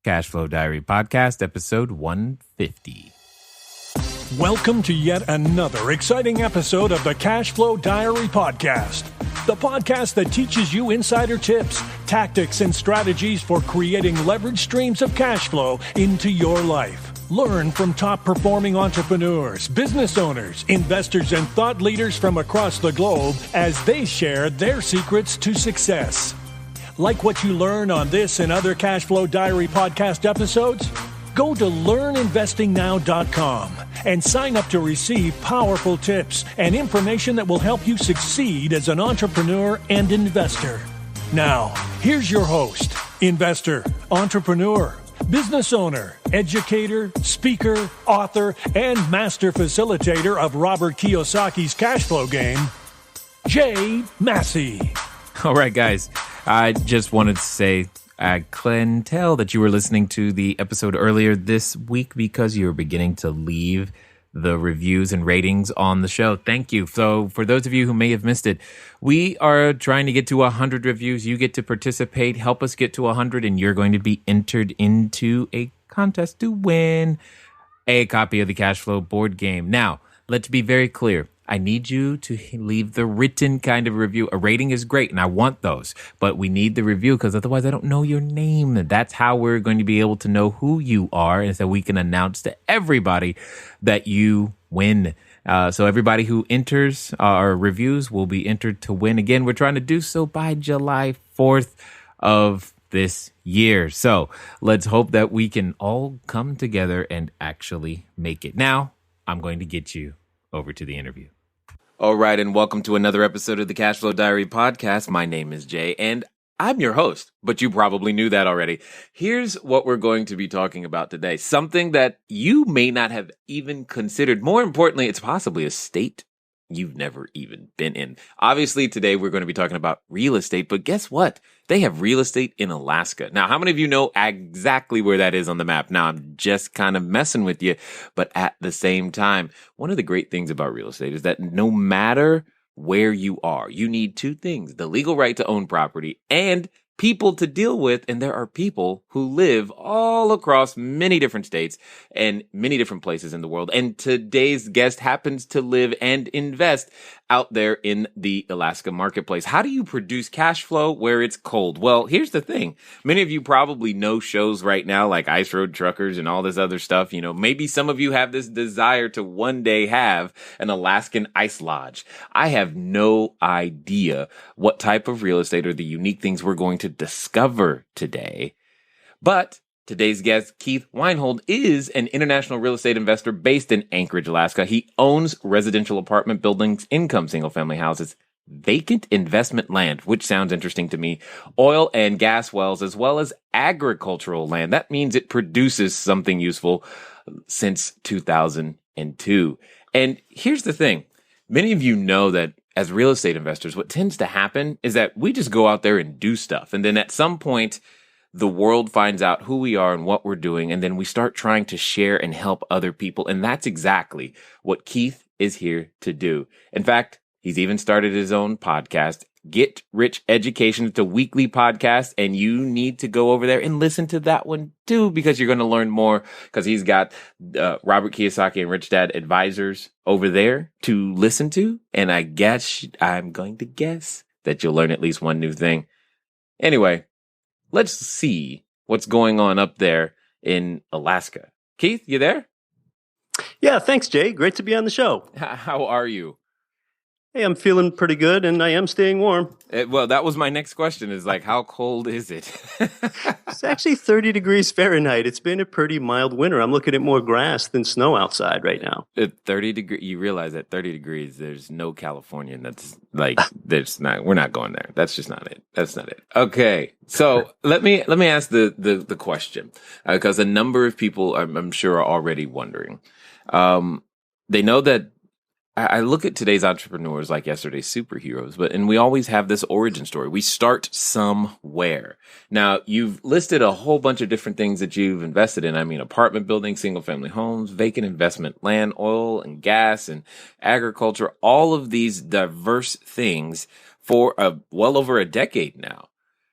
Cashflow Diary Podcast, episode 150. Welcome to yet another exciting episode of the Cashflow Diary Podcast, the podcast that teaches you insider tips, tactics, and strategies for creating leverage streams of cash flow into your life. Learn from top-performing entrepreneurs, business owners, investors, and thought leaders from across the globe as they share their secrets to success. Like what you learn on this and other Cashflow Diary podcast episodes? Go to learninvestingnow.com and sign up to receive powerful tips and information that will help you succeed as an entrepreneur and investor. Now, here's your host, investor, entrepreneur, business owner, educator, speaker, author, and master facilitator of Robert Kiyosaki's Cashflow game, Jay Massey. All right, guys, I just wanted to say I can tell that you were listening to the episode earlier this week because you're beginning to leave the reviews and ratings on the show. Thank you. So for those of you who may have missed it, we are trying to get to 100 reviews. You get to participate, help us get to 100, and you're going to be entered into a contest to win a copy of the Cashflow board game. Now, let's be very clear. I need you to leave the written kind of review. A rating is great, and I want those, but we need the review because otherwise I don't know your name. That's how we're going to be able to know who you are, and so we can announce to everybody that you win. So everybody who enters our reviews will be entered to win. Again, we're trying to do so by July 4th of this year. So let's hope that we can all come together and actually make it. Now, I'm going to get you over to the interview. All right, and welcome to another episode of the Cashflow Diary Podcast. My name is Jay, and I'm your host, but you probably knew that already. Here's what we're going to be talking about today. Something that you may not have even considered. More importantly, it's possibly a state you've never even been in. Obviously, today we're going to be talking about real estate, but guess what? They have real estate in Alaska. Now, how many of you know exactly where that is on the map? Now, I'm just kind of messing with you, but at the same time, one of the great things about real estate is that no matter where you are, you need two things: the legal right to own property and people to deal with. And there are people who live all across many different states and many different places in the world. And today's guest happens to live and invest out there in the Alaska marketplace. How do you produce cash flow where it's cold? Well, here's the thing. Many of you probably know shows right now like Ice Road Truckers and all this other stuff. You know, maybe some of you have this desire to one day have an Alaskan ice lodge. I have no idea what type of real estate or the unique things we're going to discover today. But today's guest, Keith Weinhold, is an international real estate investor based in Anchorage, Alaska. He owns residential apartment buildings, income single-family houses, vacant investment land, which sounds interesting to me, oil and gas wells, as well as agricultural land. That means it produces something useful since 2002. And here's the thing. Many of you know that as real estate investors, what tends to happen is that we just go out there and do stuff. And then at some point, the world finds out who we are and what we're doing, and then we start trying to share and help other people. And that's exactly what Keith is here to do. In fact, he's even started his own podcast, Get Rich Education. It's a weekly podcast, and you need to go over there and listen to that one too, because you're going to learn more, because he's got Robert Kiyosaki and Rich Dad advisors over there to listen to. And I'm going to guess that you'll learn at least one new thing. Anyway, let's see what's going on up there in Alaska. Keith, you there? Yeah, thanks, Jay. Great to be on the show. How are you? Hey, I'm feeling pretty good, and I am staying warm. Well, that was my next question, is like, how cold is it? It's actually 30 degrees Fahrenheit. It's been a pretty mild winter. I'm looking at more grass than snow outside right now. At 30 degrees, you realize at 30 degrees, there's no Californian that's like, we're not going there. That's just not it. That's not it. Okay. So let me ask the question, because a number of people I'm sure are already wondering. They know that I look at today's entrepreneurs like yesterday's superheroes, and we always have this origin story. We start somewhere. Now, you've listed a whole bunch of different things that you've invested in. I mean, apartment buildings, single family homes, vacant investment land, oil and gas and agriculture, all of these diverse things for well over a decade now.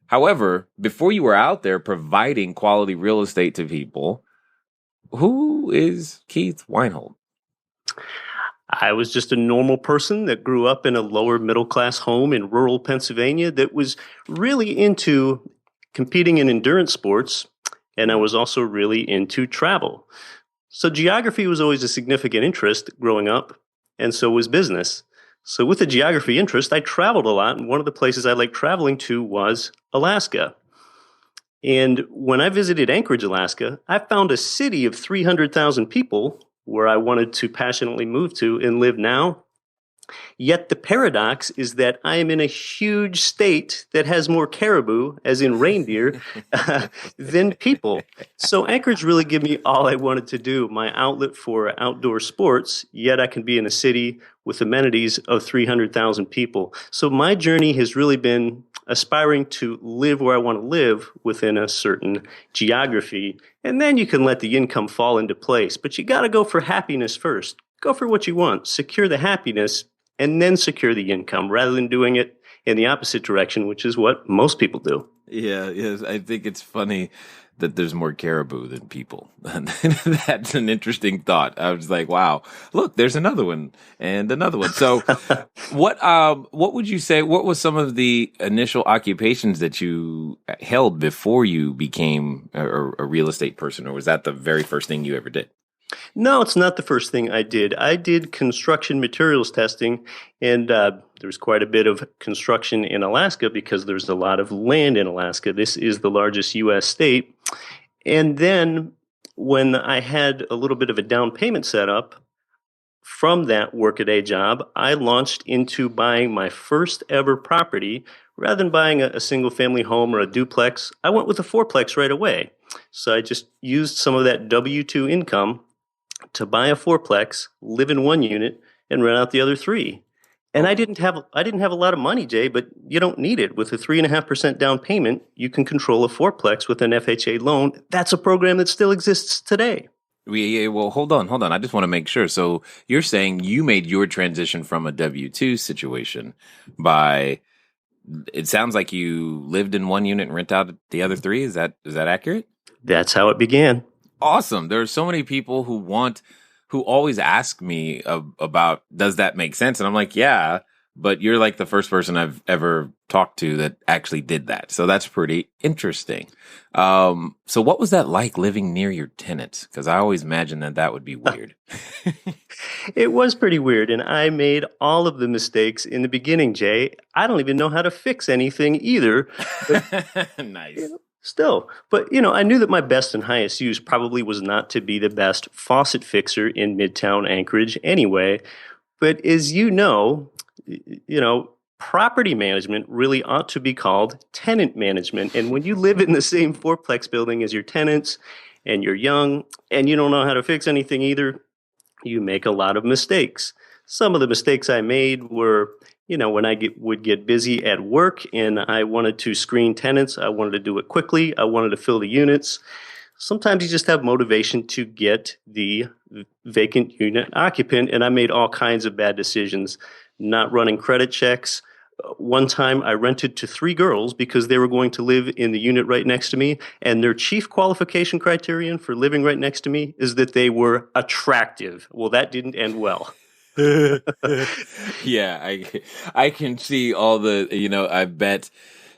However, before you were out there providing quality real estate to people, who is Keith Weinhold? I was just a normal person that grew up in a lower middle class home in rural Pennsylvania that was really into competing in endurance sports, and I was also really into travel. So geography was always a significant interest growing up, and so was business. So with a geography interest, I traveled a lot, and one of the places I liked traveling to was Alaska. And when I visited Anchorage, Alaska, I found a city of 300,000 people where I wanted to passionately move to and live now. Yet the paradox is that I am in a huge state that has more caribou, as in reindeer, than people. So Anchorage really gave me all I wanted to do, my outlet for outdoor sports, yet I can be in a city with amenities of 300,000 people. So my journey has really been aspiring to live where I want to live within a certain geography. And then you can let the income fall into place. But you got to go for happiness first. Go for what you want. Secure the happiness and then secure the income rather than doing it in the opposite direction, which is what most people do. Yeah, yes. I think it's funny that there's more caribou than people. That's an interesting thought. I was like, wow, look, there's another one and another one. So what would you say, what was some of the initial occupations that you held before you became a real estate person, or was that the very first thing you ever did? No, it's not the first thing I did. I did construction materials testing, and there's quite a bit of construction in Alaska because there's a lot of land in Alaska. This is the largest U.S. state. And then when I had a little bit of a down payment set up from that workaday job, I launched into buying my first ever property. Rather than buying a single family home or a duplex, I went with a four-plex right away. So I just used some of that W-2 income to buy a fourplex, live in one unit, and rent out the other three. And I didn't have a lot of money, Jay, but you don't need it. With a 3.5% down payment, you can control a fourplex with an FHA loan. That's a program that still exists today. Well, hold on. I just want to make sure. So you're saying you made your transition from a W-2 situation by, it sounds like you lived in one unit and rent out the other three. Is that accurate? That's how it began. Awesome. There are so many people who always ask me about, does that make sense? And I'm like, yeah, but you're like the first person I've ever talked to that actually did that. So that's pretty interesting. So what was that like living near your tenants? Because I always imagined that would be weird. It was pretty weird, and I made all of the mistakes in the beginning, Jay. I don't even know how to fix anything either. But, nice. Still, but I knew that my best and highest use probably was not to be the best faucet fixer in Midtown Anchorage anyway. But as you know, property management really ought to be called tenant management. And when you live in the same fourplex building as your tenants and you're young and you don't know how to fix anything either, you make a lot of mistakes. Some of the mistakes I made were, when I would get busy at work and I wanted to screen tenants, I wanted to do it quickly. I wanted to fill the units. Sometimes you just have motivation to get the vacant unit occupant, and I made all kinds of bad decisions, not running credit checks. One time I rented to 3 girls because they were going to live in the unit right next to me, and their chief qualification criterion for living right next to me is that they were attractive. Well, that didn't end well. Yeah, I can see all the, I bet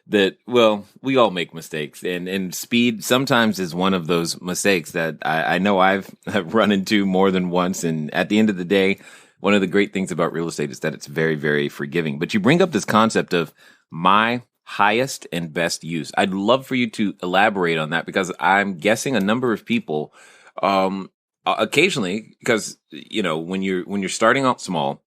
that, well, we all make mistakes, and speed sometimes is one of those mistakes that I know I've run into more than once. And at the end of the day, one of the great things about real estate is that it's very, very forgiving. But you bring up this concept of my highest and best use. I'd love for you to elaborate on that, because I'm guessing a number of people, occasionally, because, when you're starting out small,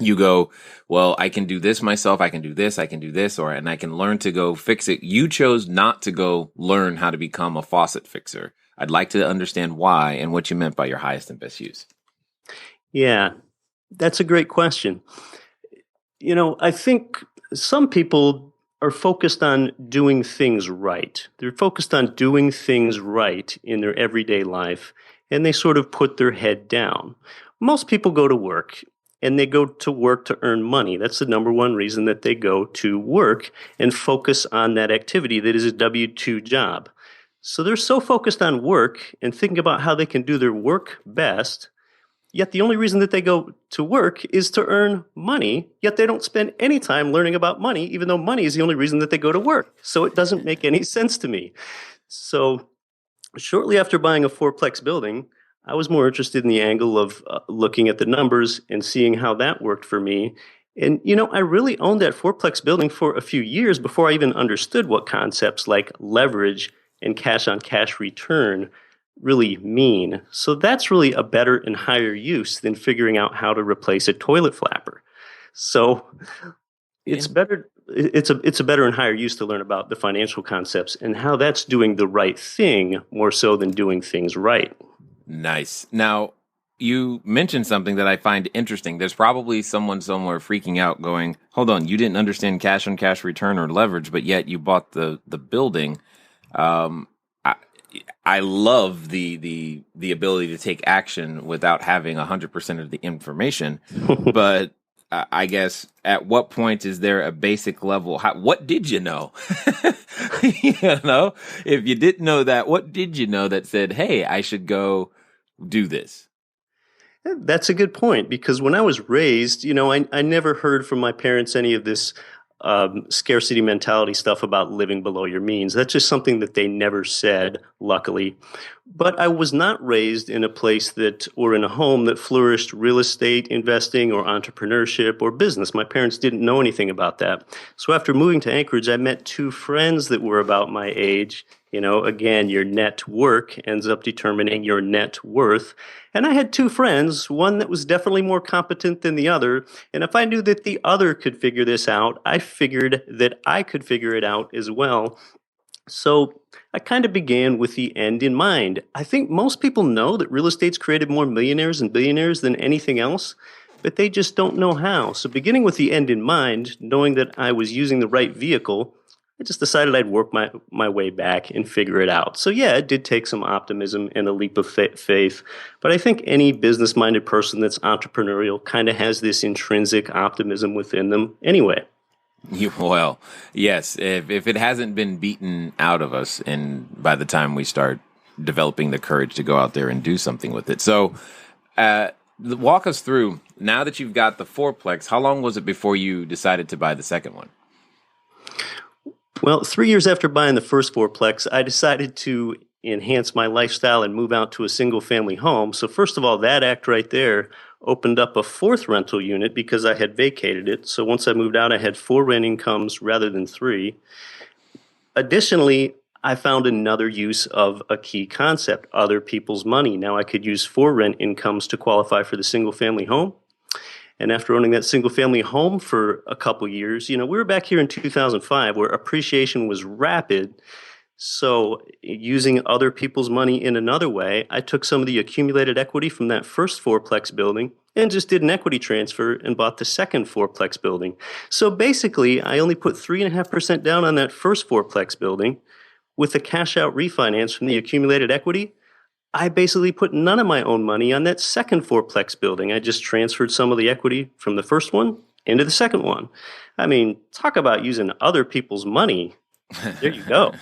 you go, well, I can do this myself. I can do this, and I can learn to go fix it. You chose not to go learn how to become a faucet fixer. I'd like to understand why and what you meant by your highest and best use. Yeah, that's a great question. I think some people are focused on doing things right. They're focused on doing things right in their everyday life, and they sort of put their head down. Most people go to work, and they go to work to earn money. That's the number one reason that they go to work and focus on that activity that is a W-2 job. So they're so focused on work and thinking about how they can do their work best, yet the only reason that they go to work is to earn money, yet they don't spend any time learning about money, even though money is the only reason that they go to work. So it doesn't make any sense to me. So shortly after buying a four-plex building, I was more interested in the angle of looking at the numbers and seeing how that worked for me. And, I really owned that four-plex building for a few years before I even understood what concepts like leverage and cash-on-cash return really mean. So that's really a better and higher use than figuring out how to replace a toilet flapper. So it's better. It's a better and higher use to learn about the financial concepts and how that's doing the right thing more so than doing things right. Nice. Now, you mentioned something that I find interesting. There's probably someone somewhere freaking out going, hold on, you didn't understand cash-on-cash return or leverage, but yet you bought the building. I love the ability to take action without having 100% of the information, but I guess at what point is there a basic level? What did you know? If you didn't know that, what did you know that said, hey, I should go do this? That's a good point, because when I was raised, I never heard from my parents any of this scarcity mentality stuff about living below your means. That's just something that they never said, luckily. But I was not raised in a place or in a home that flourished real estate investing or entrepreneurship or business. My parents didn't know anything about that. So after moving to Anchorage, I met two friends that were about my age. Again, your net work ends up determining your net worth. And I had two friends, one that was definitely more competent than the other. And if I knew that the other could figure this out, I figured that I could figure it out as well. So I kind of began with the end in mind. I think most people know that real estate's created more millionaires and billionaires than anything else, but they just don't know how. So beginning with the end in mind, knowing that I was using the right vehicle, I just decided I'd work my way back and figure it out. So yeah, it did take some optimism and a leap of faith. But I think any business-minded person that's entrepreneurial kind of has this intrinsic optimism within them anyway. Well, yes. If it hasn't been beaten out of us, and by the time we start developing the courage to go out there and do something with it. So walk us through, now that you've got the fourplex, how long was it before you decided to buy the second one? Well, 3 years after buying the first fourplex, I decided to enhance my lifestyle and move out to a single-family home. So first of all, that act right there opened up a fourth rental unit because I had vacated it. So once I moved out, I had 4 rent incomes rather than 3. Additionally, I found another use of a key concept, other people's money. Now I could use 4 rent incomes to qualify for the single-family home. And after owning that single-family home for a couple years, we were back here in 2005 where appreciation was rapid. So using other people's money in another way, I took some of the accumulated equity from that first fourplex building and just did an equity transfer and bought the second fourplex building. So basically, I only put 3.5% down on that first fourplex building. With the cash-out refinance from the accumulated equity, I basically put none of my own money on that second fourplex building. I just transferred some of the equity from the first one into the second one. I mean, talk about using other people's money. There you go.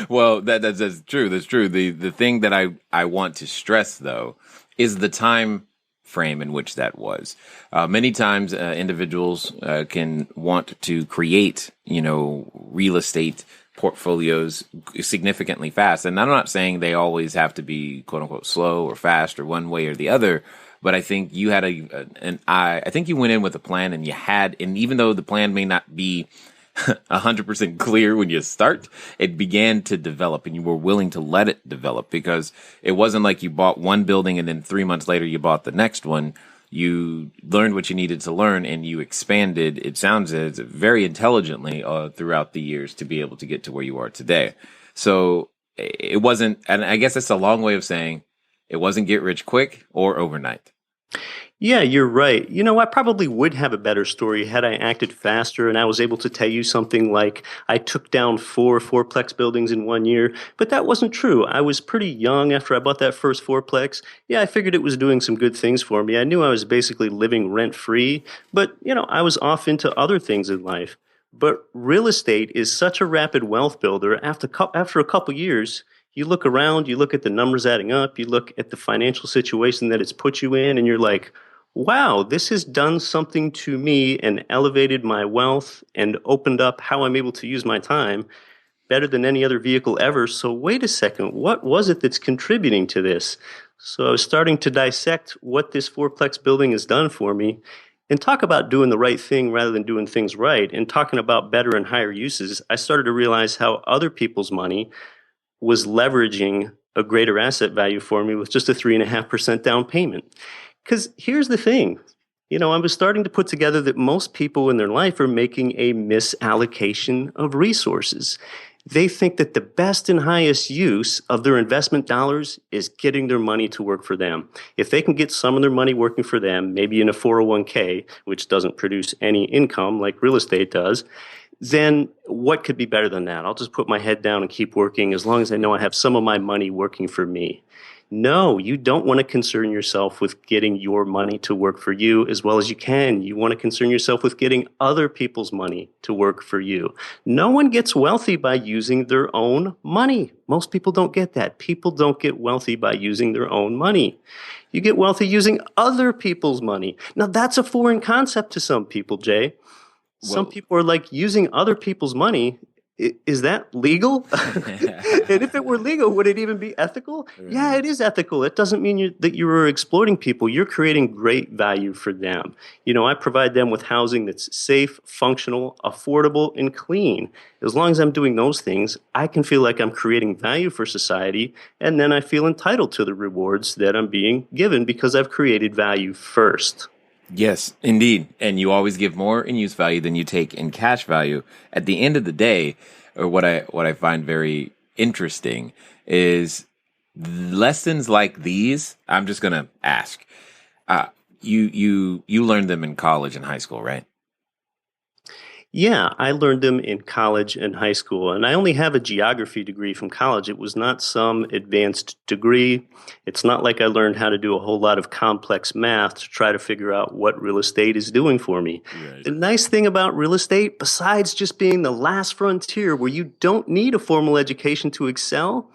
Well, that's true. That's true. The thing that I want to stress, though, is the time frame in which that was. Many times individuals can want to create, real estate portfolios significantly fast. And I'm not saying they always have to be quote unquote slow or fast or one way or the other, but I think you had I think you went in with a plan, and and even though the plan may not be 100% clear when you start, it began to develop, and you were willing to let it develop, because it wasn't like you bought one building and then 3 months later you bought the next one. You learned what you needed to learn, and you expanded, it sounds as very intelligently throughout the years to be able to get to where you are today. So it wasn't, and I guess that's a long way of saying it wasn't get rich quick or overnight. Yeah, you're right. I probably would have a better story had I acted faster and I was able to tell you something like I took down four-plex buildings in 1 year, but that wasn't true. I was pretty young after I bought that first four-plex. Yeah, I figured it was doing some good things for me. I knew I was basically living rent-free, but, I was off into other things in life. But real estate is such a rapid wealth builder. After a couple years, you look around, you look at the numbers adding up, you look at the financial situation that it's put you in, and you're like, wow, this has done something to me and elevated my wealth and opened up how I'm able to use my time better than any other vehicle ever. So, wait a second, what was it that's contributing to this? So, I was starting to dissect what this fourplex building has done for me and talk about doing the right thing rather than doing things right and talking about better and higher uses. I started to realize how other people's money was leveraging a greater asset value for me with just a 3.5% down payment. Because here's the thing, I was starting to put together that most people in their life are making a misallocation of resources. They think that the best and highest use of their investment dollars is getting their money to work for them. If they can get some of their money working for them, maybe in a 401k, which doesn't produce any income like real estate does, then what could be better than that? I'll just put my head down and keep working as long as I know I have some of my money working for me. No, you don't want to concern yourself with getting your money to work for you as well as you can. You want to concern yourself with getting other people's money to work for you. No one gets wealthy by using their own money. Most people don't get that. People don't get wealthy by using their own money. You get wealthy using other people's money. Now, that's a foreign concept to some people, Jay. Some people are like, using other people's money. Is that legal? And if it were legal, would it even be ethical? Yeah, it is ethical. It doesn't mean that you are exploiting people. You're creating great value for them. I provide them with housing that's safe, functional, affordable, and clean. As long as I'm doing those things, I can feel like I'm creating value for society, and then I feel entitled to the rewards that I'm being given because I've created value first. Yes, indeed. And you always give more in use value than you take in cash value. At the end of the day, or what I find very interesting is lessons like these. I'm just going to ask. You learned them in college and high school, right? Yeah, I learned them in college and high school, and I only have a geography degree from college. It was not some advanced degree. It's not like I learned how to do a whole lot of complex math to try to figure out what real estate is doing for me. Right. The nice thing about real estate, besides just being the last frontier where you don't need a formal education to excel,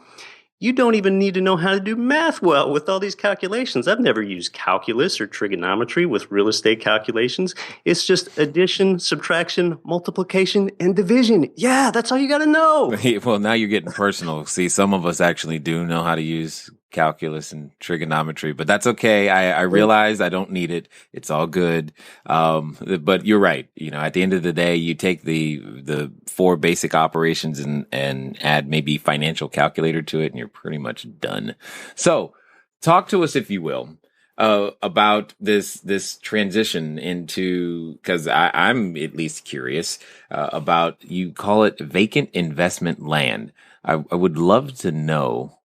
you don't even need to know how to do math well with all these calculations. I've never used calculus or trigonometry with real estate calculations. It's just addition, subtraction, multiplication, and division. Yeah, that's all you got to know. Well, now you're getting personal. See, some of us actually do know how to use calculus and trigonometry, but that's okay. I realize I don't need it. It's all good. But you're right. At the end of the day, you take the four basic operations and add maybe financial calculator to it, and you're pretty much done. So talk to us, if you will, about this transition into, because I'm at least curious about, you call it vacant investment land. I would love to know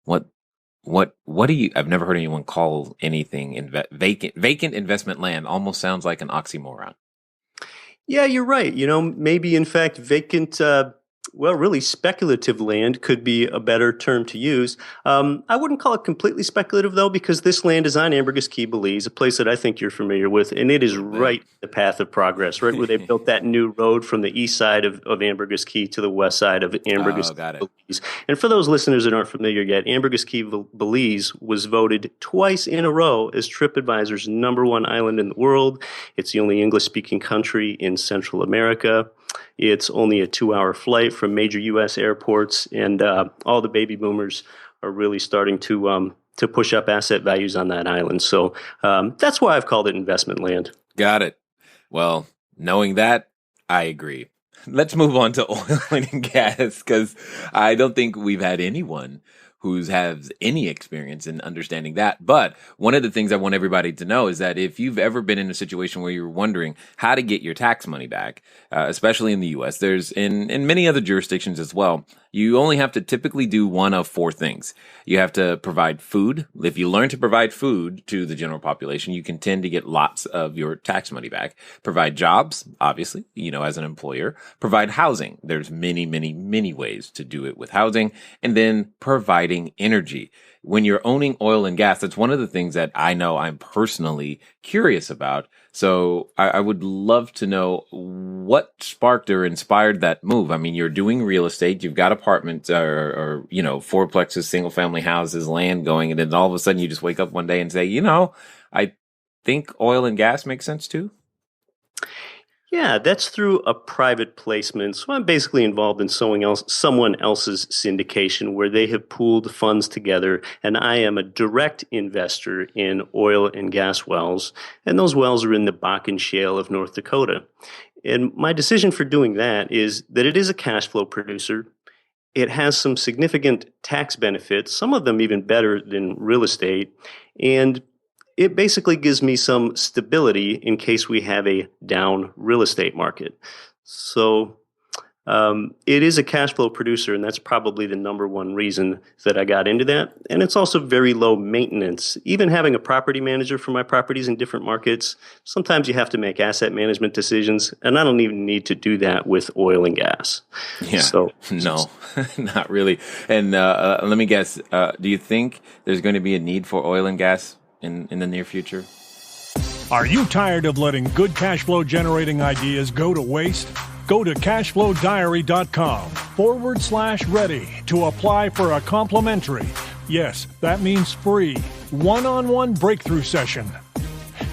what do you, I've never heard anyone call anything vacant investment land. Almost sounds like an oxymoron. Yeah, you're right. Maybe in fact, vacant, really speculative land could be a better term to use. I wouldn't call it completely speculative, though, because this land is on Ambergris Caye, Belize, a place that I think you're familiar with, and it is right the path of progress, right where they built that new road from the east side of Ambergris Caye to the west side of Ambergris Caye, Belize. And for those listeners that aren't familiar yet, Ambergris Caye, Belize was voted twice in a row as TripAdvisor's #1 island in the world. It's the only English-speaking country in Central America. It's only a 2-hour flight from major U.S. airports, and all the baby boomers are really starting to push up asset values on that island. So that's why I've called it investment land. Got it. Well, knowing that, I agree. Let's move on to oil and gas, because I don't think we've had anyone who has any experience in understanding that. But one of the things I want everybody to know is that if you've ever been in a situation where you're wondering how to get your tax money back, especially in the U.S., there's in many other jurisdictions as well, You only have to typically do one of four things. You have to provide food. If you learn to provide food to the general population, you can tend to get lots of your tax money back. Provide jobs, obviously, as an employer. Provide housing. There's many, many, many ways to do it with housing. And then providing energy. When you're owning oil and gas, that's one of the things that I know I'm personally curious about. So I would love to know what sparked or inspired that move. I mean, you're doing real estate, you've got apartments or fourplexes, single family houses, land going, and then all of a sudden you just wake up one day and say, I think oil and gas makes sense too. Yeah, that's through a private placement. So I'm basically involved in someone else's syndication where they have pooled funds together, and I am a direct investor in oil and gas wells, and those wells are in the Bakken Shale of North Dakota. And my decision for doing that is that it is a cash flow producer. It has some significant tax benefits, some of them even better than real estate, and it basically gives me some stability in case we have a down real estate market. So it is a cash flow producer, and that's probably the number one reason that I got into that. And it's also very low maintenance. Even having a property manager for my properties in different markets, sometimes you have to make asset management decisions, and I don't even need to do that with oil and gas. Yeah, so, no, not really. And let me guess, do you think there's going to be a need for oil and gas in the near future? Are you tired of letting good cash flow generating ideas go to waste? Go to cashflowdiary.com/ready to apply for a complimentary, yes, that means free, one-on-one breakthrough session.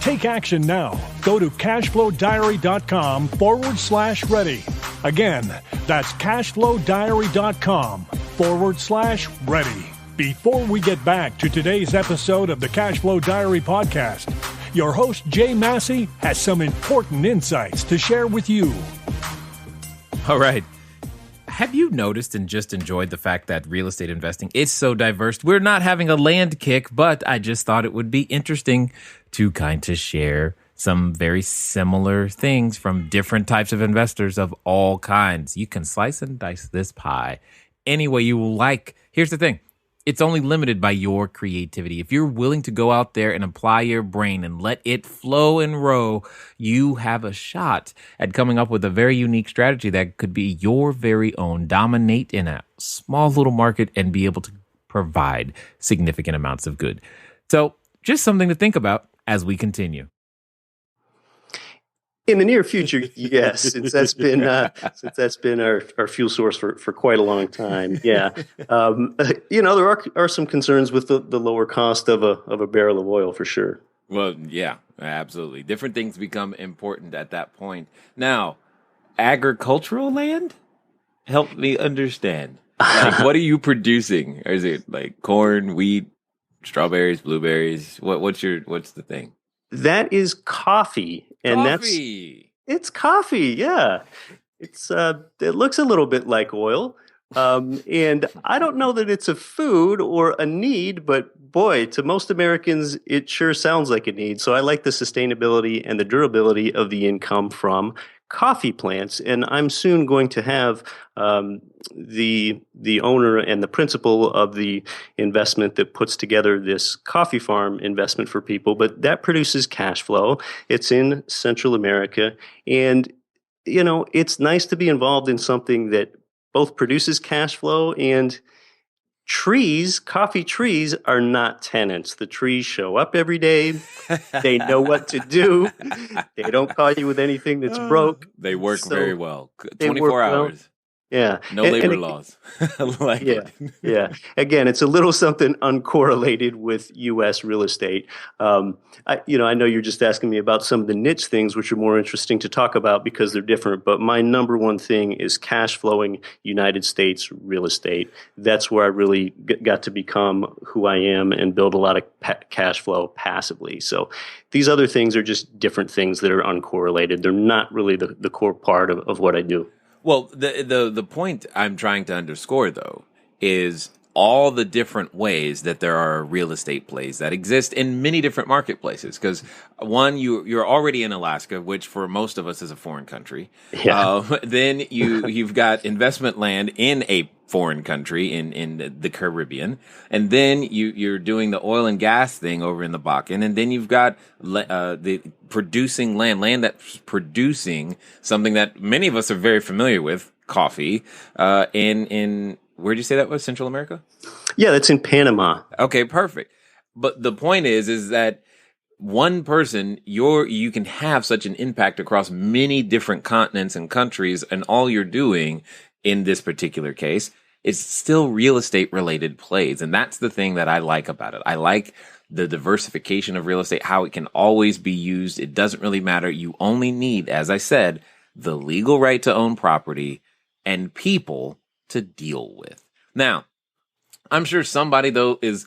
Take action now. Go to cashflowdiary.com/ready. Again, that's cashflowdiary.com/ready. Before we get back to today's episode of the Cashflow Diary podcast, your host, Jay Massey, has some important insights to share with you. All right. Have you noticed and just enjoyed the fact that real estate investing is so diverse? We're not having a land kick, but I just thought it would be interesting to kind of share some very similar things from different types of investors of all kinds. You can slice and dice this pie any way you like. Here's the thing. It's only limited by your creativity. If you're willing to go out there and apply your brain and let it flow and roll, you have a shot at coming up with a very unique strategy that could be your very own, dominate in a small little market and be able to provide significant amounts of good. So just something to think about as we continue. In the near future, yes, since that's been our fuel source for quite a long time. Yeah, there are some concerns with the lower cost of a barrel of oil for sure. Well, yeah, absolutely. Different things become important at that point. Now, agricultural land, help me understand. Like, what are you producing? Or is it like corn, wheat, strawberries, blueberries? What's the thing? That is coffee, and it's coffee. Yeah, it looks a little bit like oil, and I don't know that it's a food or a need, but boy, to most Americans, it sure sounds like a need. So I like the sustainability and the durability of the income from coffee plants, and I'm soon going to have the owner and the principal of the investment that puts together this coffee farm investment for people, but that produces cash flow. It's in Central America, and it's nice to be involved in something that both produces cash flow and coffee trees are not tenants. The trees show up every day. They know what to do. They don't call you with anything that's broke. They work very well. 24 hours. Well. Yeah. No labor laws. Yeah. Again, it's a little something uncorrelated with U.S. real estate. I know you're just asking me about some of the niche things, which are more interesting to talk about because they're different. But my number one thing is cash flowing United States real estate. That's where I really got to become who I am and build a lot of cash flow passively. So these other things are just different things that are uncorrelated. They're not really the core part of what I do. Well, the point I'm trying to underscore, though, is all the different ways that there are real estate plays that exist in many different marketplaces. Because one, you're already in Alaska, which for most of us is a foreign country. Yeah. Then you've got investment land in a foreign country in the Caribbean, and then you're doing the oil and gas thing over in the Bakken, and then you've got the producing land that's producing something that many of us are very familiar with, coffee, in where'd you say that was? Central America? Yeah, that's in Panama. Okay, perfect. But the point is that one person, you can have such an impact across many different continents and countries, and all you're doing in this particular case is still real estate related plays. And that's the thing that I like about it. I like the diversification of real estate, how it can always be used. It doesn't really matter. You only need, as I said, the legal right to own property and people to deal with. Now, I'm sure somebody, though, is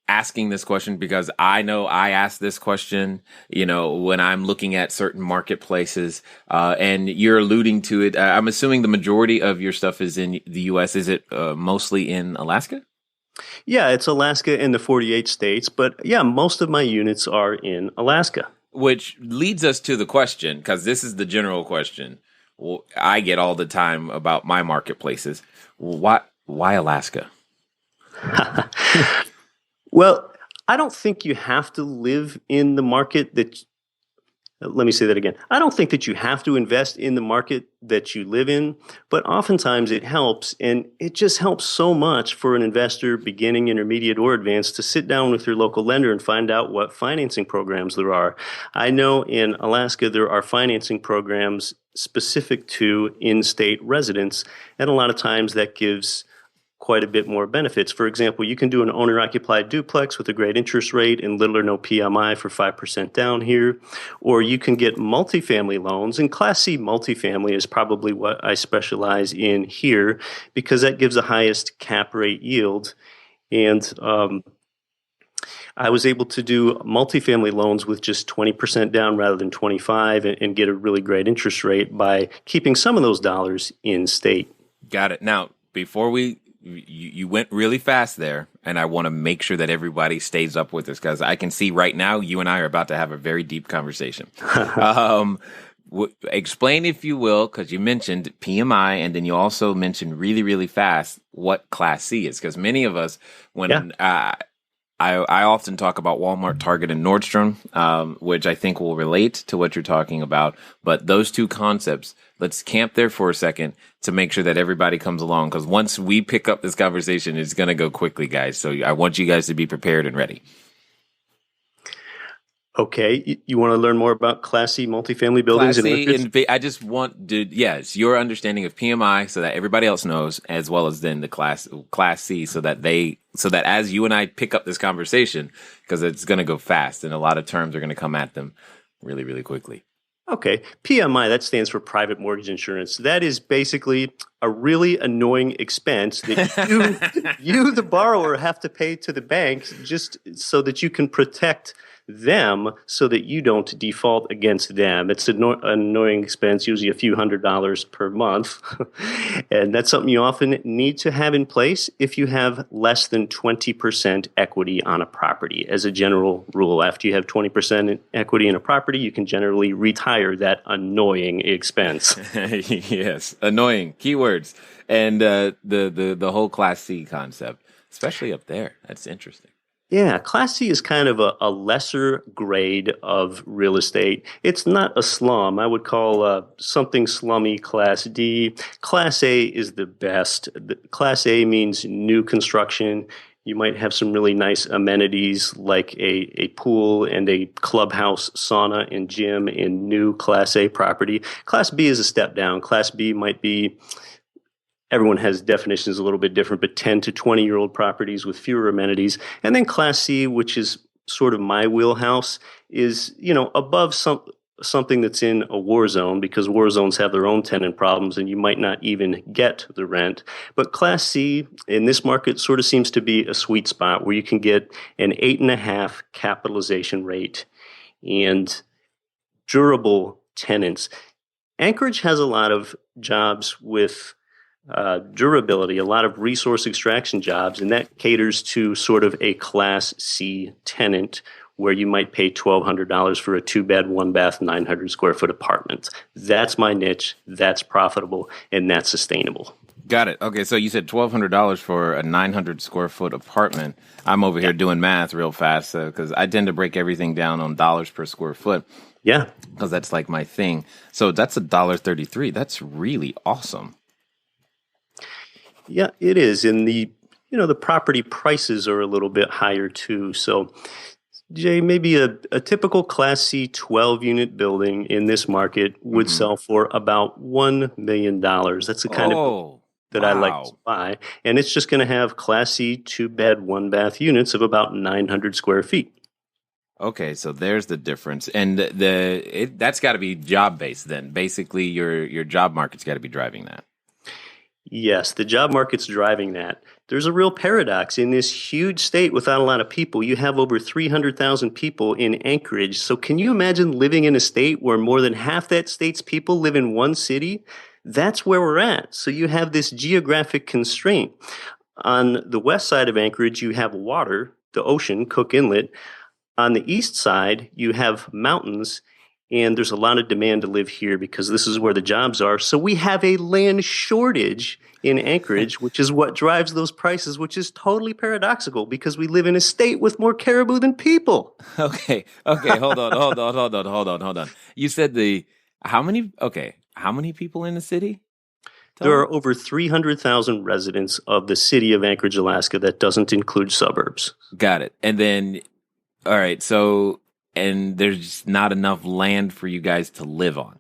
asking this question because I know I ask this question, when I'm looking at certain marketplaces, and you're alluding to it. I'm assuming the majority of your stuff is in the U.S. Is it mostly in Alaska? Yeah, it's Alaska and the 48 states, but yeah, most of my units are in Alaska. Which leads us to the question, because this is the general question I get all the time about my marketplaces. Why Alaska? Well, I don't think you have to live in the market that. Let me say that again. I don't think that you have to invest in the market that you live in, but oftentimes it helps, and it just helps so much for an investor, beginning, intermediate, or advanced, to sit down with your local lender and find out what financing programs there are. I know in Alaska there are financing programs specific to in-state residents, and a lot of times that gives quite a bit more benefits. For example, you can do an owner-occupied duplex with a great interest rate and little or no PMI for 5% down here, or you can get multifamily loans, and Class C multifamily is probably what I specialize in here because that gives the highest cap rate yield. And I was able to do multifamily loans with just 20% down rather than 25 and get a really great interest rate by keeping some of those dollars in state. Got it. Now, before you went really fast there, and I want to make sure that everybody stays up with us because I can see right now you and I are about to have a very deep conversation. Explain, if you will, because you mentioned PMI, and then you also mentioned really, really fast what Class C is, because many of us, when I often talk about Walmart, Target, and Nordstrom, which I think will relate to what you're talking about. But those two concepts, let's camp there for a second to make sure that everybody comes along. Because once we pick up this conversation, it's going to go quickly, guys. So I want you guys to be prepared and ready. Okay, you want to learn more about Class C multifamily buildings? Class C, and I just want to, yes, your understanding of PMI so that everybody else knows, as well as then the Class C, so that as you and I pick up this conversation, because it's going to go fast and a lot of terms are going to come at them really, really quickly. Okay, PMI, that stands for private mortgage insurance. That is basically a really annoying expense that you, the borrower, have to pay to the bank just so that you can protect them so that you don't default against them. It's an annoying expense, usually a few $100s per month. And that's something you often need to have in place if you have less than 20% equity on a property. As a general rule, after you have 20% equity in a property, you can generally retire that annoying expense. Yes, annoying keywords. And the whole Class C concept, especially up there. That's interesting. Yeah, Class C is kind of a lesser grade of real estate. It's not a slum. I would call something slummy Class D. Class A is the best. Class A means new construction. You might have some really nice amenities like a pool and a clubhouse, sauna, and gym in new Class A property. Class B is a step down. Class B might be, everyone has definitions a little bit different, but 10 to 20-year-old properties with fewer amenities. And then Class C, which is sort of my wheelhouse, is, above something that's in a war zone, because war zones have their own tenant problems and you might not even get the rent. But Class C in this market sort of seems to be a sweet spot where you can get an 8.5 capitalization rate and durable tenants. Anchorage has a lot of jobs with durability, a lot of resource extraction jobs, and that caters to sort of a Class C tenant where you might pay $1,200 for a 2-bed, 1-bath, 900 square foot apartment. That's my niche. That's profitable, and that's sustainable. Got it. Okay, so you said $1,200 for a 900 square foot apartment. I'm over here doing math real fast because I tend to break everything down on dollars per square foot. Yeah, because that's like my thing. So that's $1.33. That's really awesome. Yeah, it is. And the property prices are a little bit higher too. So, Jay, maybe a typical Class C 12-unit building in this market would sell for about $1 million. That's the kind of that I like to buy. And it's just going to have Class C 2-bed, 1-bath units of about 900 square feet. Okay, so there's the difference. And that's got to be job-based then. Basically, your job market's got to be driving that. Yes, the job market's driving that. There's a real paradox in this huge state without a lot of people. You have over 300,000 people in Anchorage. So can you imagine living in a state where more than half that state's people live in one city? That's where we're at. So you have this geographic constraint. On the west side of Anchorage, you have water, the ocean, Cook Inlet. On the east side, you have mountains, and there's a lot of demand to live here because this is where the jobs are. So we have a land shortage in Anchorage, which is what drives those prices, which is totally paradoxical because we live in a state with more caribou than people. Okay, hold on. You said how many people in the city? There are over 300,000 residents of the city of Anchorage, Alaska. That doesn't include suburbs. Got it. And then, all right, so, and there's not enough land for you guys to live on.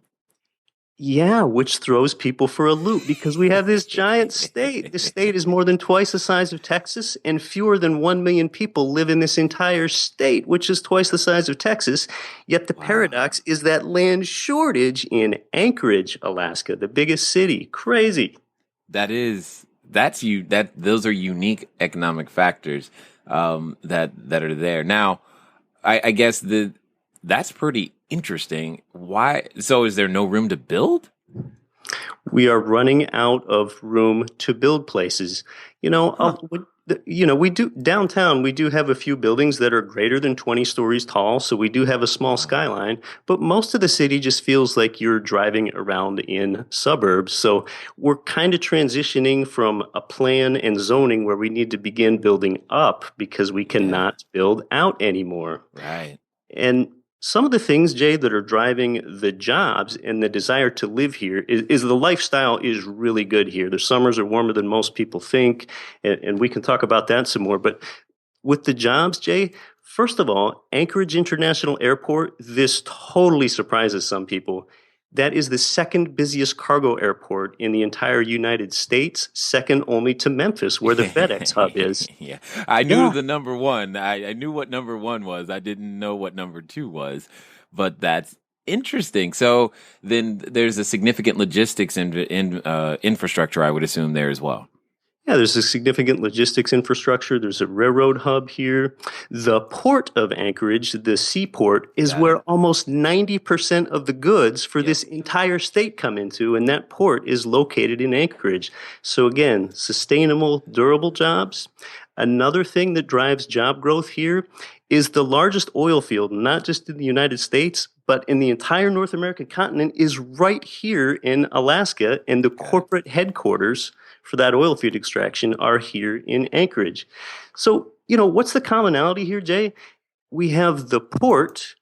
Yeah, which throws people for a loop because we have this giant state. The state is more than twice the size of Texas, and fewer than 1 million people live in this entire state, which is twice the size of Texas. Yet the paradox is that land shortage in Anchorage, Alaska, the biggest city. Crazy. Those are unique economic factors that are there. Now, I guess that's pretty interesting. Why? So is there no room to build? We are running out of room to build places. We do downtown. We do have a few buildings that are greater than 20 stories tall, so we do have a small skyline. But most of the city just feels like you're driving around in suburbs. So we're kind of transitioning from a plan and zoning where we need to begin building up because we cannot build out anymore. Right. And some of the things, Jay, that are driving the jobs and the desire to live here is the lifestyle is really good here. The summers are warmer than most people think, and we can talk about that some more. But with the jobs, Jay, first of all, Anchorage International Airport, this totally surprises some people. That is the second busiest cargo airport in the entire United States, second only to Memphis, where the FedEx hub is. Yeah, I knew the number one. I knew what number one was. I didn't know what number two was, but that's interesting. So then there's a significant logistics in infrastructure, I would assume, there as well. Yeah, there's a significant logistics infrastructure. There's a railroad hub here. The port of Anchorage, the seaport, is where almost 90% of the goods for this entire state come into, and that port is located in Anchorage. So again, sustainable, durable jobs. Another thing that drives job growth here is the largest oil field, not just in the United States, but in the entire North American continent, is right here in Alaska, and the corporate headquarters for that oil field extraction are here in Anchorage. So, what's the commonality here, Jay? We have the port,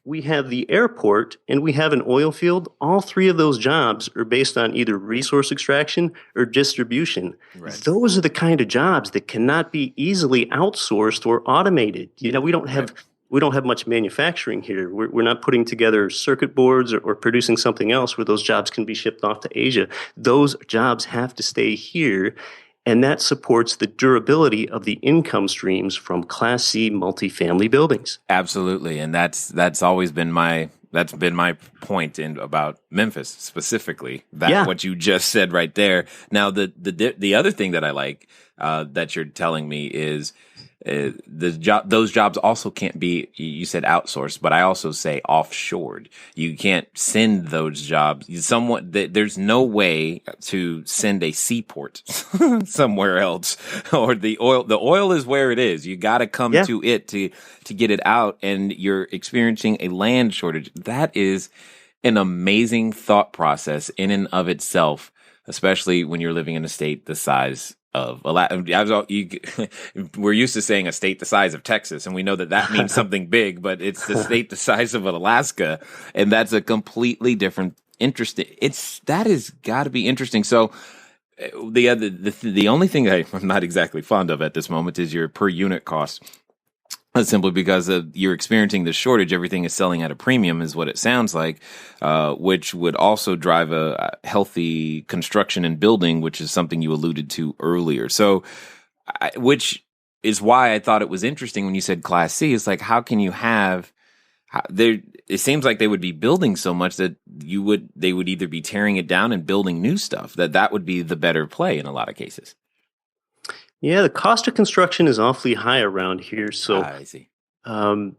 we have the airport, and we have an oil field. All three of those jobs are based on either resource extraction or distribution. Right. Those are the kind of jobs that cannot be easily outsourced or automated. We don't have much manufacturing here. We're not putting together circuit boards or producing something else where those jobs can be shipped off to Asia. Those jobs have to stay here, and that supports the durability of the income streams from Class C multifamily buildings. Absolutely, and that's always been my point about Memphis specifically. What you just said right there. Now, the other thing that I like that you're telling me is those jobs also can't be, you said outsourced, but I also say offshored. You can't send those jobs. There's no way to send a seaport somewhere else, or the oil is where it is. You got to come to it to get it out, and you're experiencing a land shortage. That is an amazing thought process in and of itself, especially when you're living in a state the size of we're used to saying a state the size of Texas, and we know that means something big, but it's the state the size of Alaska, and that's a completely different interesting. That has got to be interesting. So the only thing I'm not exactly fond of at this moment is your per unit cost. Simply because you're experiencing the shortage, everything is selling at a premium, is what it sounds like, which would also drive a healthy construction and building, which is something you alluded to earlier. So, which is why I thought it was interesting when you said Class C. It's like, how can you have there? It seems like they would be building so much that they would either be tearing it down and building new stuff. That would be the better play in a lot of cases. Yeah, the cost of construction is awfully high around here. So, I see. I've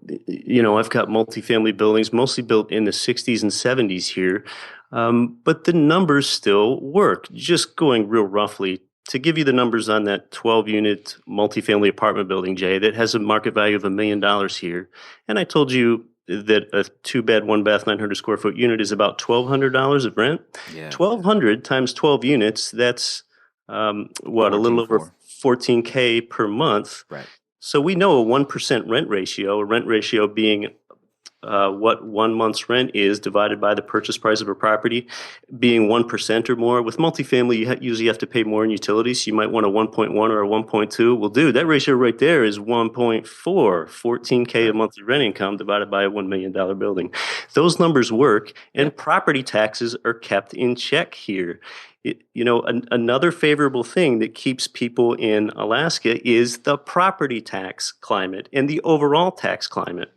got multifamily buildings, mostly built in the 60s and 70s here, but the numbers still work. Just going real roughly, to give you the numbers on that 12-unit multifamily apartment building, Jay, that has a market value of $1 million here. And I told you that a 2-bed, 1-bath, 900 square foot unit is about $1,200 of rent. Yeah. 1,200 times 12 units, that's a little over $14K per month. Right. So we know a 1% rent ratio being what 1 month's rent is divided by the purchase price of a property, being 1% or more. With multifamily, you usually have to pay more in utilities. So you might want a 1.1 or a 1.2. Well, dude, that ratio right there is 1.4, 14K a monthly rent income divided by a $1 million building. Those numbers work, and property taxes are kept in check here. Another favorable thing that keeps people in Alaska is the property tax climate and the overall tax climate.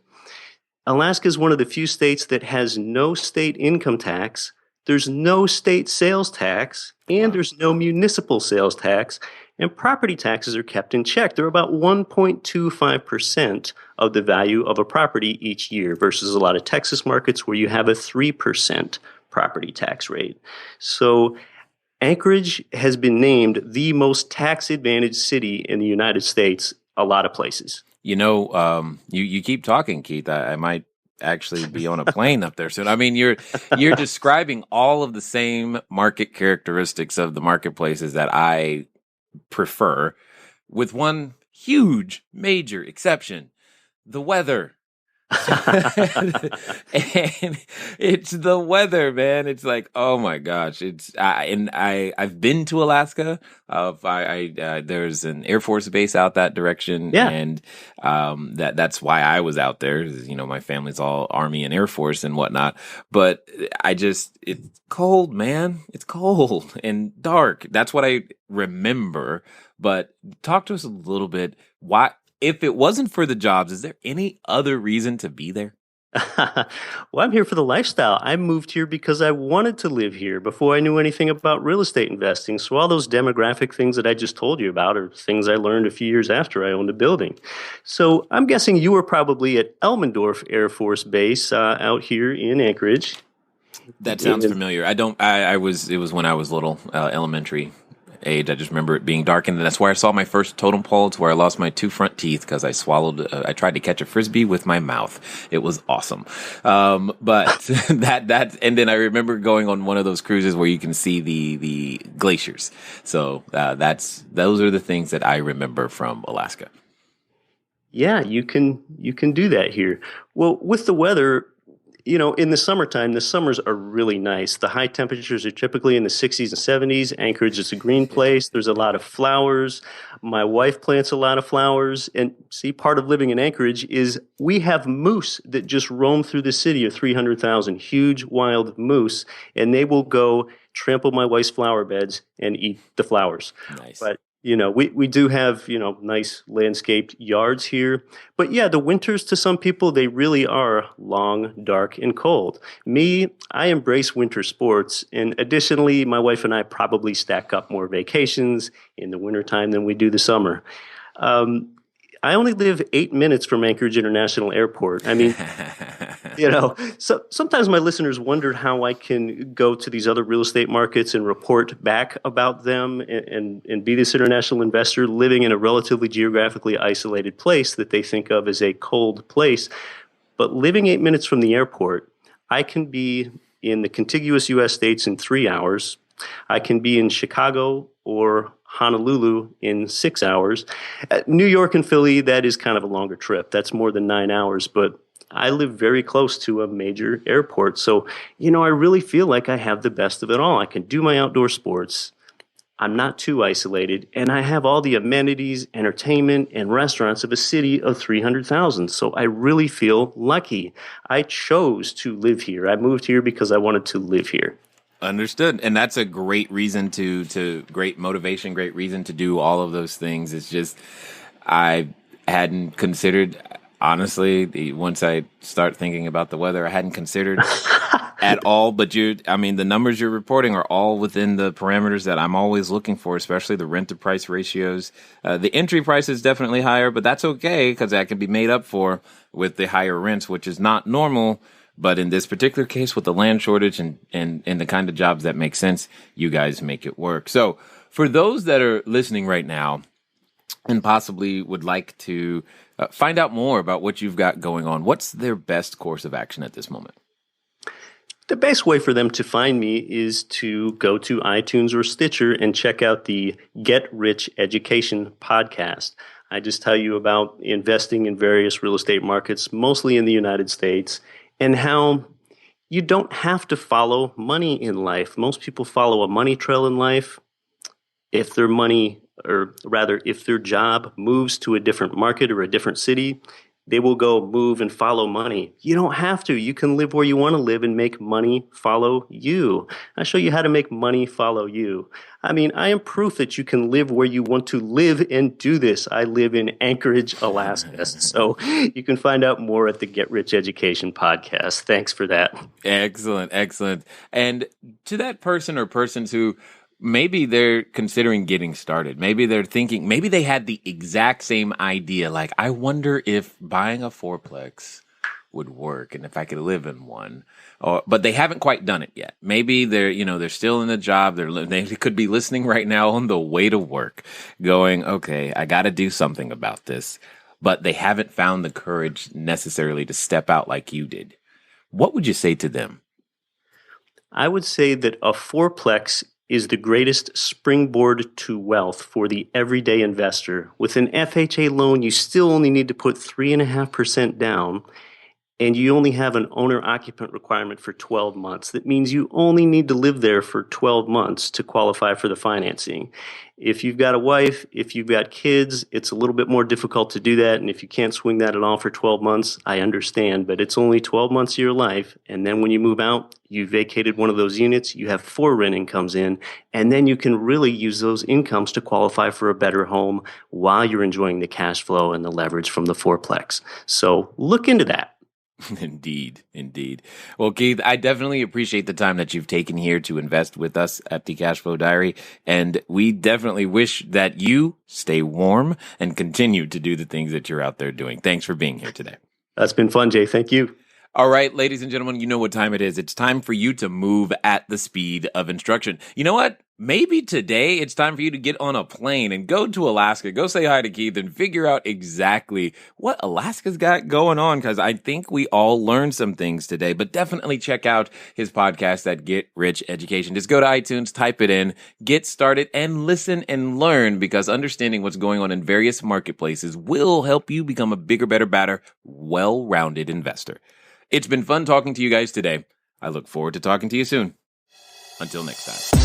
Alaska is one of the few states that has no state income tax, there's no state sales tax, and there's no municipal sales tax, and property taxes are kept in check. They're about 1.25% of the value of a property each year versus a lot of Texas markets where you have a 3% property tax rate. So Anchorage has been named the most tax-advantaged city in the United States, a lot of places. You keep talking, Keith. I might actually be on a plane up there soon. I mean, you're describing all of the same market characteristics of the marketplaces that I prefer, with one huge, major exception: the weather. And it's the weather, man. It's like, oh my gosh. I've been to Alaska. There's an Air Force base out that direction. Yeah. And, that's why I was out there. My family's all Army and Air Force and whatnot. But it's cold, man. It's cold and dark. That's what I remember. But talk to us a little bit. Why? If it wasn't for the jobs, is there any other reason to be there? Well, I'm here for the lifestyle. I moved here because I wanted to live here before I knew anything about real estate investing. So all those demographic things that I just told you about are things I learned a few years after I owned a building. So I'm guessing you were probably at Elmendorf Air Force Base out here in Anchorage. That sounds familiar. It was when I was little, elementary age. I just remember it being dark, and that's where I saw my first totem pole. It's where I lost my 2 front teeth because I I tried to catch a Frisbee with my mouth. It was awesome. But and then I remember going on one of those cruises where you can see the glaciers. So, those are the things that I remember from Alaska. Yeah, you can do that here. Well, with the weather, in the summertime, the summers are really nice. The high temperatures are typically in the 60s and 70s. Anchorage is a green place. There's a lot of flowers. My wife plants a lot of flowers. And see, part of living in Anchorage is we have moose that just roam through the city of 300,000, huge wild moose, and they will go trample my wife's flower beds and eat the flowers. Nice. But we do have, nice landscaped yards here. But yeah, the winters to some people, they really are long, dark, and cold. Me, I embrace winter sports. And additionally, my wife and I probably stack up more vacations in the wintertime than we do the summer. I only live 8 minutes from Anchorage International Airport. I mean, so sometimes my listeners wonder how I can go to these other real estate markets and report back about them and be this international investor living in a relatively geographically isolated place that they think of as a cold place. But living 8 minutes from the airport, I can be in the contiguous U.S. states in 3 hours. I can be in Chicago or Honolulu in 6 hours. New York and Philly, that is kind of a longer trip. That's more than 9 hours, but I live very close to a major airport. So, I really feel like I have the best of it all. I can do my outdoor sports. I'm not too isolated, and I have all the amenities, entertainment, and restaurants of a city of 300,000. So I really feel lucky. I chose to live here. I moved here because I wanted to live here. Understood. And that's a great reason to great motivation, great reason to do all of those things. It's just, I hadn't considered, honestly, once I start thinking about the weather, I hadn't considered at all. But the numbers you're reporting are all within the parameters that I'm always looking for, especially the rent to price ratios. The entry price is definitely higher, but that's okay because that can be made up for with the higher rents, which is not normal. But in this particular case, with the land shortage and the kind of jobs that make sense, you guys make it work. So for those that are listening right now and possibly would like to find out more about what you've got going on, what's their best course of action at this moment? The best way for them to find me is to go to iTunes or Stitcher and check out the Get Rich Education podcast. I just tell you about investing in various real estate markets, mostly in the United States, and how you don't have to follow money in life. Most people follow a money trail in life. If their job moves to a different market or a different city, they will go move and follow money. You don't have to. You can live where you want to live and make money follow you. I'll show you how to make money follow you. I am proof that you can live where you want to live and do this. I live in Anchorage, Alaska. So you can find out more at the Get Rich Education podcast. Thanks for that. Excellent, excellent. And to that person or persons who maybe they're considering getting started. Maybe they're thinking, maybe they had the exact same idea. Like, I wonder if buying a four-plex would work and if I could live in one. But they haven't quite done it yet. Maybe they're still in the job. They could be listening right now on the way to work going, okay, I got to do something about this. But they haven't found the courage necessarily to step out like you did. What would you say to them? I would say that a four-plex is the greatest springboard to wealth for the everyday investor. With an FHA loan, you still only need to put 3.5% down, and you only have an owner-occupant requirement for 12 months. That means you only need to live there for 12 months to qualify for the financing. If you've got a wife, if you've got kids, it's a little bit more difficult to do that. And if you can't swing that at all for 12 months, I understand. But it's only 12 months of your life. And then when you move out, you vacated one of those units, you have 4 rent incomes in, and then you can really use those incomes to qualify for a better home while you're enjoying the cash flow and the leverage from the fourplex. So look into that. Indeed. Well, Keith, I definitely appreciate the time that you've taken here to invest with us at the Cashflow Diary. And we definitely wish that you stay warm and continue to do the things that you're out there doing. Thanks for being here today. That's been fun, Jay. Thank you. All right, ladies and gentlemen, you know what time it is. It's time for you to move at the speed of instruction. You know what? Maybe today it's time for you to get on a plane and go to Alaska, go say hi to Keith and figure out exactly what Alaska's got going on, because I think we all learned some things today. But definitely check out his podcast at Get Rich Education. Just go to iTunes, type it in, get started, and listen and learn, because understanding what's going on in various marketplaces will help you become a bigger, better, badder, well-rounded investor. It's been fun talking to you guys today. I look forward to talking to you soon. Until next time.